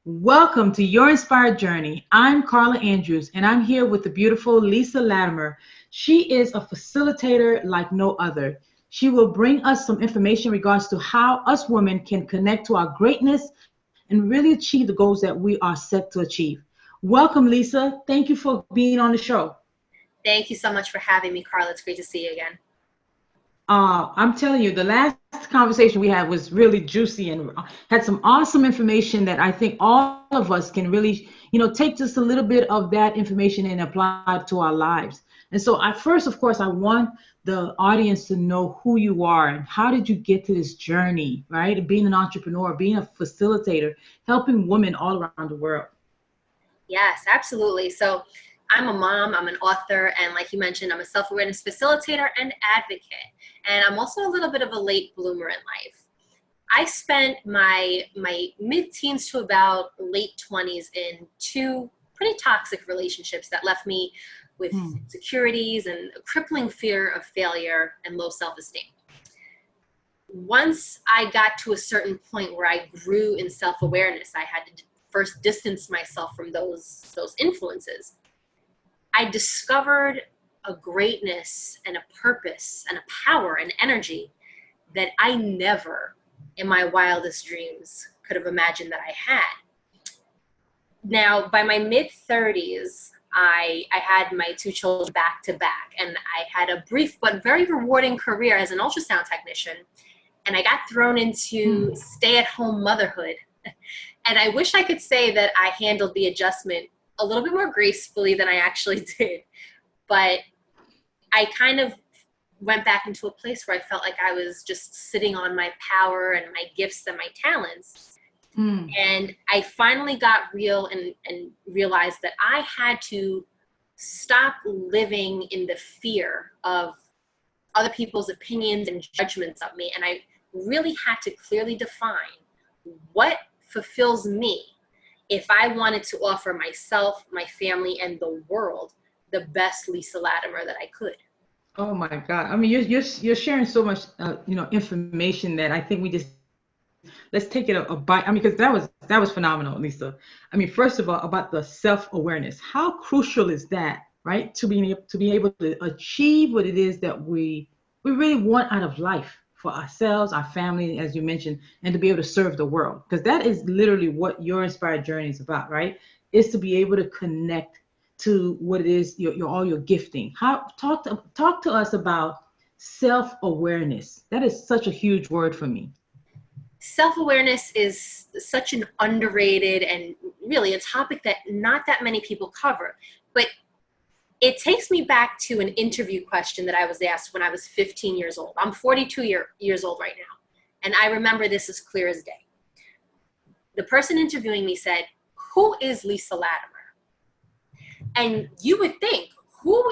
Welcome to Your Inspired Journey. I'm Carla Andrews, and I'm here with the beautiful Lisa Latimer. She is a facilitator like no other. She will bring us some information in regards to how us women can connect to our greatness and really achieve the goals that we are set to achieve. Welcome, Lisa. Thank you for being on the show. Thank you so much for having me, Carla. It's great to see you again. I'm telling you, the last conversation we had was really juicy and had some awesome information that I think all of us can really, take just a little bit of that information and apply it to our lives. And so, first, of course, I want the audience to know who you are and how did you get to this journey, right? Being an entrepreneur, being a facilitator, helping women all around the world. Yes, absolutely. So I'm a mom, I'm an author, and like you mentioned, I'm a self-awareness facilitator and advocate. And I'm also a little bit of a late bloomer in life. I spent my mid-teens to about late 20s in two pretty toxic relationships that left me with insecurities and a crippling fear of failure and low self-esteem. Once I got to a certain point where I grew in self-awareness, I had to first distance myself from those influences. I discovered a greatness and a purpose and a power and energy that I never in my wildest dreams could have imagined that I had. Now, by my mid-30s, I had my two children back to back, and I had a brief but very rewarding career as an ultrasound technician, and I got thrown into stay-at-home motherhood. And I wish I could say that I handled the adjustment a little bit more gracefully than I actually did. But I kind of went back into a place where I felt like I was just sitting on my power and my gifts and my talents. And I finally got real and realized that I had to stop living in the fear of other people's opinions and judgments of me. And I really had to clearly define what fulfills me if I wanted to offer myself, my family, and the world the best Lisa Latimer that I could. Oh my God! I mean, you're sharing so much, information that I think let's take it a bite. I mean, because that was phenomenal, Lisa. I mean, first of all, about the self-awareness. How crucial is that, right? To be able to achieve what it is that we really want out of life for ourselves, our family, as you mentioned, and to be able to serve the world. Because that is literally what your inspired journey is about, right? Is to be able to connect to what it is your all your gifting. How talk to us about self-awareness. That is such a huge word for me. Self-awareness is such an underrated and really a topic that not that many people cover. But it takes me back to an interview question that I was asked when I was 15 years old. I'm 42 years old right now. And I remember this as clear as day. The person interviewing me said, "Who is Lisa Latimer?" And you would think, who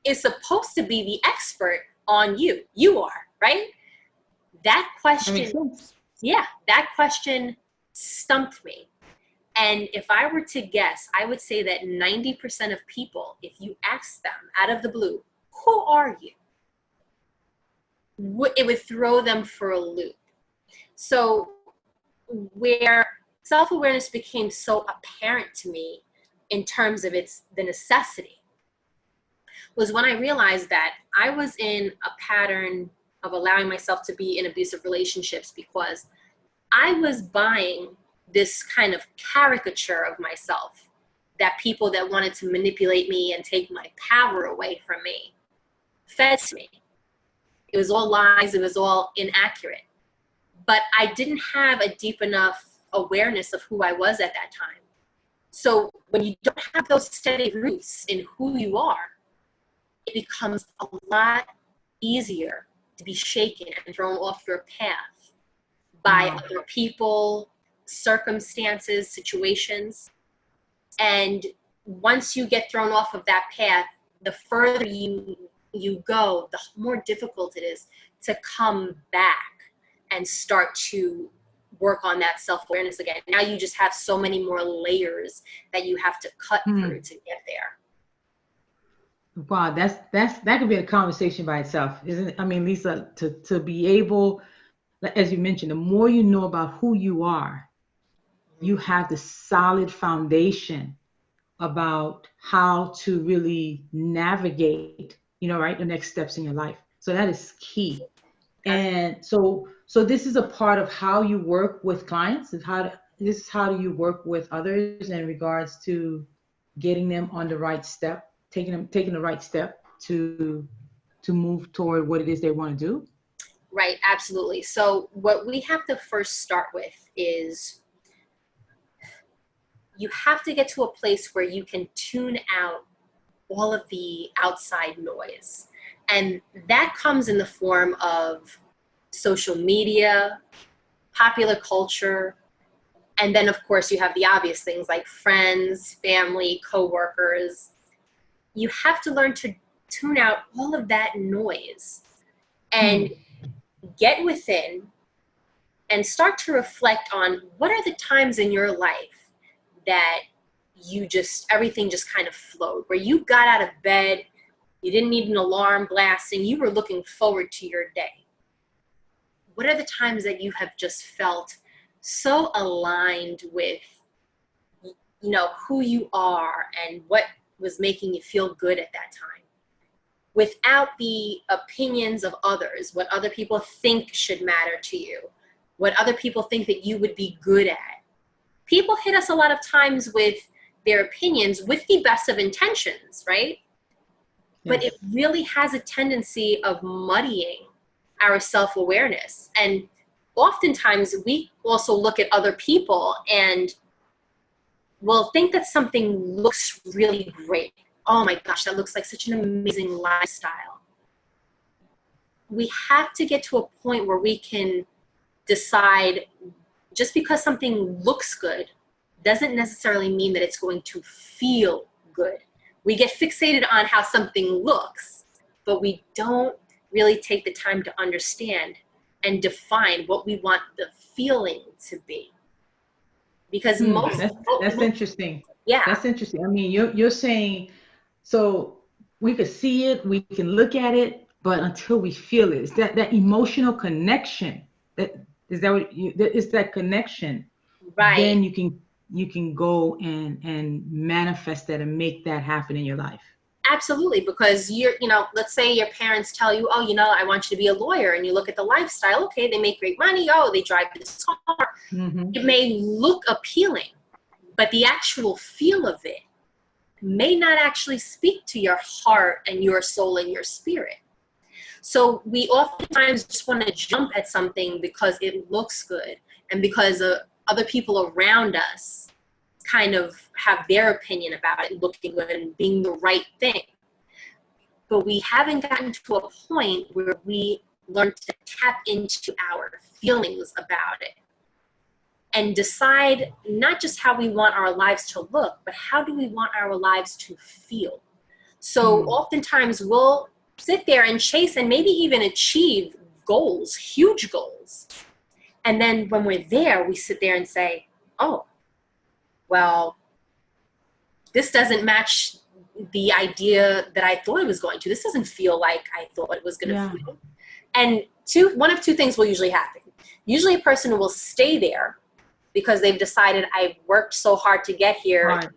is supposed to be the expert on you? You are, right? That That makes question, sense. that question stumped me. And if I were to guess, I would say that 90% of people, if you ask them out of the blue, "Who are you?" it would throw them for a loop. So where self-awareness became so apparent to me in terms of the necessity was when I realized that I was in a pattern of allowing myself to be in abusive relationships because I was buying this kind of caricature of myself that people that wanted to manipulate me and take my power away from me fed to me. It was all lies, it was all inaccurate. But I didn't have a deep enough awareness of who I was at that time. So when you don't have those steady roots in who you are, it becomes a lot easier to be shaken and thrown off your path by other people, circumstances, situations. And once you get thrown off of that path, the further you go, the more difficult it is to come back and start to work on that self-awareness again. Now you just have so many more layers that you have to cut through to get there. Wow, that could be a conversation by itself, isn't it? I mean, Lisa, to be able, as you mentioned, the more you know about who you are, you have the solid foundation about how to really navigate, right, the next steps in your life. So that is key. And so this is a part of how you work with clients, is this is how do you work with others in regards to getting them on the right step, taking the right step to move toward what it is they want to do. Right, absolutely. So what we have to first start with is you have to get to a place where you can tune out all of the outside noise. And that comes in the form of social media, popular culture, and then of course you have the obvious things like friends, family, coworkers. You have to learn to tune out all of that noise and get within and start to reflect on what are the times in your life that everything just kind of flowed, where you got out of bed, you didn't need an alarm blasting, you were looking forward to your day. What are the times that you have just felt so aligned with, who you are and what was making you feel good at that time, without the opinions of others, what other people think should matter to you, what other people think that you would be good at. People hit us a lot of times with their opinions with the best of intentions, right? Yes. But it really has a tendency of muddying our self-awareness. And oftentimes we also look at other people and we'll think that something looks really great. Oh my gosh, that looks like such an amazing lifestyle. We have to get to a point where we can decide, just because something looks good doesn't necessarily mean that it's going to feel good. We get fixated on how something looks, but we don't really take the time to understand and define what we want the feeling to be. Because that's interesting. Yeah. That's interesting. I mean, you're saying, so we could see it, we can look at it, but until we feel it, it's that emotional connection. Is that connection. Right. Then you can go and manifest that and make that happen in your life. Absolutely, because let's say your parents tell you, oh, I want you to be a lawyer, and you look at the lifestyle, okay, they make great money, oh, they drive this car. Mm-hmm. It may look appealing, but the actual feel of it may not actually speak to your heart and your soul and your spirit. So we oftentimes just want to jump at something because it looks good and because other people around us kind of have their opinion about it looking good and being the right thing. But we haven't gotten to a point where we learn to tap into our feelings about it and decide not just how we want our lives to look, but how do we want our lives to feel. So oftentimes we'll sit there and chase and maybe even achieve goals, huge goals. And then when we're there, we sit there and say, oh, well, this doesn't match the idea that I thought it was going to. This doesn't feel like I thought it was going to feel. And one of two things will usually happen. Usually a person will stay there because they've decided, I've worked so hard to get here. Right.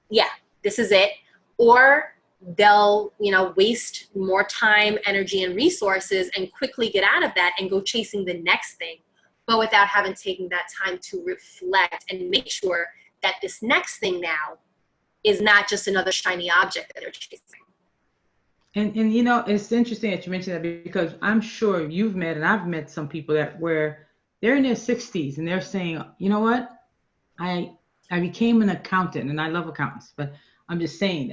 Yeah, this is it. Or they'll, waste more time, energy, and resources and quickly get out of that and go chasing the next thing, but without having taken that time to reflect and make sure that this next thing now is not just another shiny object that they're chasing. And it's interesting that you mentioned that, because I'm sure you've met, and I've met some people where they're in their 60s and they're saying, you know what, I became an accountant, and I love accountants, but I'm just saying,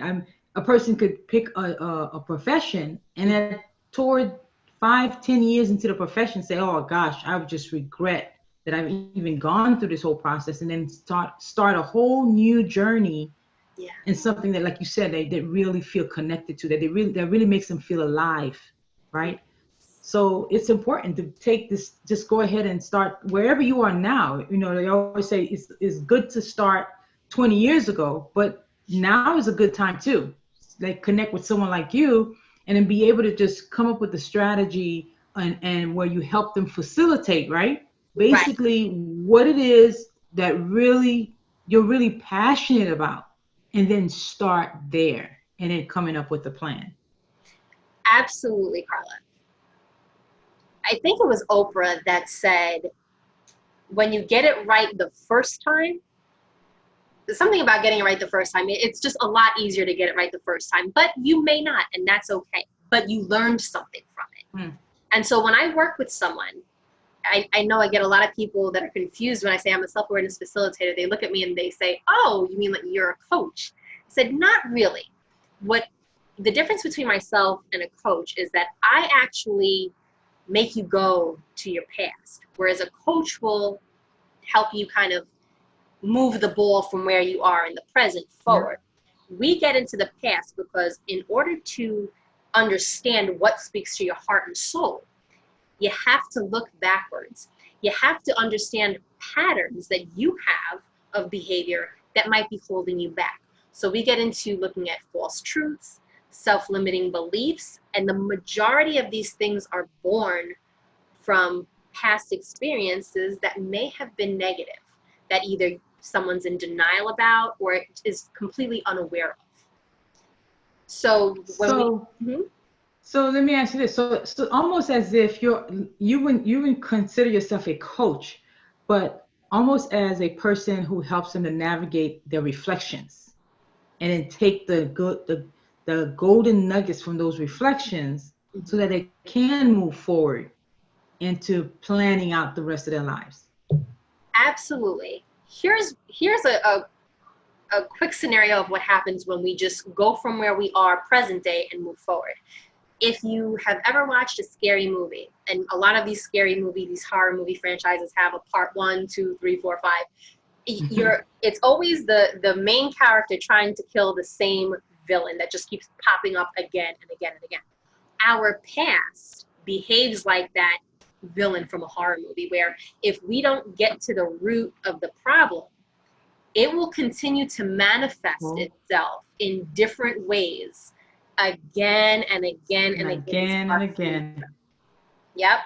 a person could pick a profession and then toward 5-10 years into the profession say, oh gosh, I would just regret that I've even gone through this whole process, and then start a whole new journey. Yeah. And something that, like you said, they really feel connected to, that really makes them feel alive, right? So it's important to take this, just go ahead and start wherever you are now. They always say it's good to start 20 years ago, but now is a good time too. Like, connect with someone like you and then be able to just come up with a strategy and where you help them facilitate, right? Basically, what it is that really you're really passionate about, and then start there and then coming up with a plan. Absolutely, Carla. I think it was Oprah that said, when you get it right the first time, there's something about getting it right the first time. It's just a lot easier to get it right the first time, but you may not, and that's okay. But you learned something from it. Mm. And so when I work with someone, I know I get a lot of people that are confused when I say I'm a self-awareness facilitator. They look at me and they say, oh, you mean like you're a coach? I said, not really. What the difference between myself and a coach is that I actually make you go to your past, whereas a coach will help you kind of move the ball from where you are in the present forward. Yeah. We get into the past because in order to understand what speaks to your heart and soul, you have to look backwards. You have to understand patterns that you have of behavior that might be holding you back. So we get into looking at false truths, self-limiting beliefs, and the majority of these things are born from past experiences that may have been negative, that either someone's in denial about or is completely unaware of. So when So let me ask you this. So almost as if you wouldn't consider yourself a coach, but almost as a person who helps them to navigate their reflections and then take the golden nuggets from those reflections so that they can move forward into planning out the rest of their lives. Absolutely. Here's a quick scenario of what happens when we just go from where we are present day and move forward. If you have ever watched a scary movie, and a lot of these scary movies, these horror movie franchises have a part 1, 2, 3, 4, 5. It's always the main character trying to kill the same villain that just keeps popping up again and again and again. Our past behaves like that villain from a horror movie, where if we don't get to the root of the problem, it will continue to manifest itself in different ways again and again and again. And again. Yep.